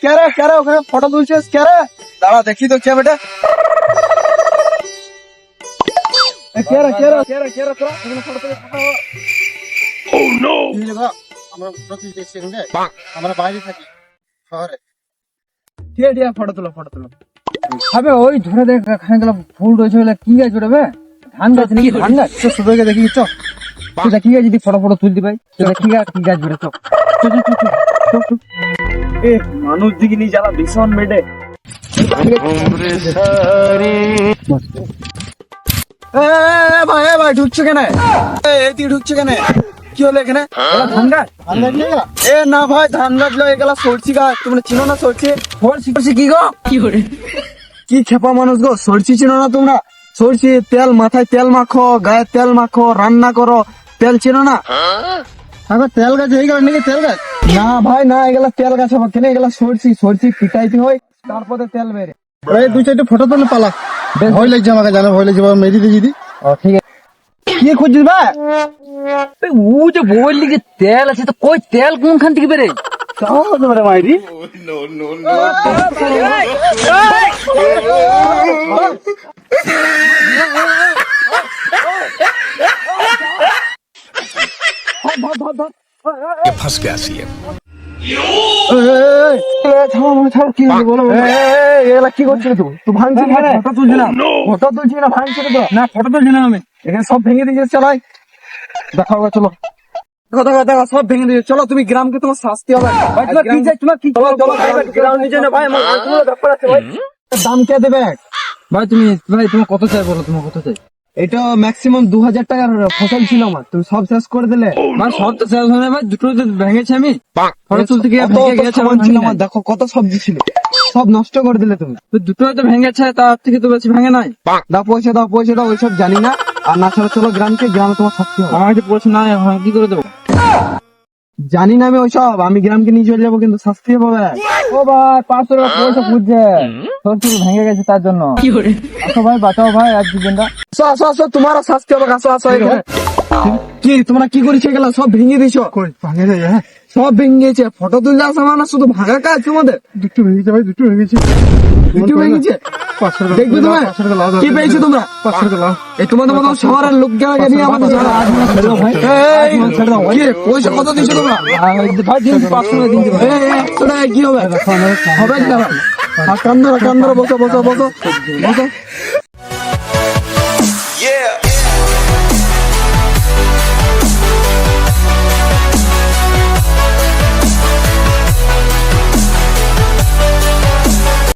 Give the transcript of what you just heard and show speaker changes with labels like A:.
A: কে রে ওখানে ফটো তুলছিস কে রে? দাঁড়া দেখি তো কে বেটা। কে রে তোরা ওখানে ফটো তুলে
B: আমরা প্রতি দেশে আমরা বাইরে থাকি শহরে।
A: ফটো তুলো হবে ওই ধরে দেখ খানে গেল ফুল রয়েছে বলে কি গাছ ওটা ধান গাছ নাকি ধান গাছ তো সবাইকে দেখি চ কি গাছ যদি ফটো তুলতে পাই কি গাছ বেড়ে চ এ মানুষ দিকে নিয়ে জ্বালা ভীষণ মেডে ভাই ঢুকছো কেন এদিকে ঢুকছো কেন কি হলো এখানে ধান গাছ এ না ভাই ধান গাছ লো এগুলা সরষি গাছ তোমরা চিনো না সরষি কি গো কি খেপা মানুষ গো সরষি চিনো না তোমরা সরষি তেল মাথায় তেল মাখো গায়ে তেল মাখো রান্না করো তেল চিনো না
B: তেল গাছ হয়ে গেল নাকি তেল গাছ?
A: না ভাই না এগুলা তেল গাছ হবে কেন এগুলা সরষি পিটাইতে হয় তারপরে তেল বেরে
B: দুই চারটে ফটো তুলে পালা ভয় লাগছে আমাকে জানো ভয় লাগছে মেরি দিয়ে দিদি
A: ঠিক আছে কি খুঁজছিস ভাই ও যে বললি যে তেল আছে তো কই তেল কোনখান থেকে বেরে মাইরি
C: फंस गया सी
A: কি করছিস তুই ভাঙছিস ফটো তুলছি না ভাঙছিস তো না ফটো তুলছি না আমি এখানে সব ভেঙে দিয়েছিস চালাই দেখাও চলো দেখো সব ভেঙে দিয়েছে চলো তুমি গ্রামকে তোমার শাস্তি হবে তোমার কি গ্রাম নিজে না ভাই আমার ব্যাপার আছে ভাই দাম কে দেবে ভাই তোমার কত চাই বলো তোমার কত চাই এটা ম্যাক্সিমাম 2000 টাকার ফসল ছিল আমার তুমি সব শেষ করে দিলে ভাই সব তো শেষ হয় না ভাই দুটো ভেঙেছে আমি ফটো তুলতে গিয়ে ভেঙে গেছে আমার দেখো কত সবজি ছিল সব নষ্ট করে দিলে তুমি দুটো তো ভেঙেছে তার থেকে তো বেশি ভেঙে নাই দাও পয়সা দাও ওইসব জানি না আর না ছাড়া চলো গ্রামে তোমার শাস্তি হবে আমার পয়সা নাই কি করে দেবো জানি না আমি ওইসব আমি গ্রামকে নিয়ে চলে যাবো কিন্তু শাস্তি হবে ও ভাই 500 টাকা পয়সা খুঁজছে সরষে ভেঙে গেছে তার জন্য আসো ভাই বাঁচাও ভাই আজ জীবনটা আসো তোমারও শাস্তি হবে আসো এখানে কি তোমরা কি করেছো গেলা সব ভেঙে দিয়েছো
B: ভাঙে যায় হ্যাঁ
A: সব ভেঙে গেছে ফটো তুললে আসা মানে শুধু ভাঙা কাজ তোমাদের
B: দুটো ভেঙেছে ভাই দুটো ভেঙেছে
A: দেখবে তোমার কি পেয়েছো তোমরা
B: 500 টাকা লাও
A: এই তোমাদের মতো শহরের লোক নিয়ে আমাদের পয়সা কত দিচ্ছ তোমরা ভাই 500 টাকা দিন 100 টাকা কি হবে হবে না কান্দরা বসো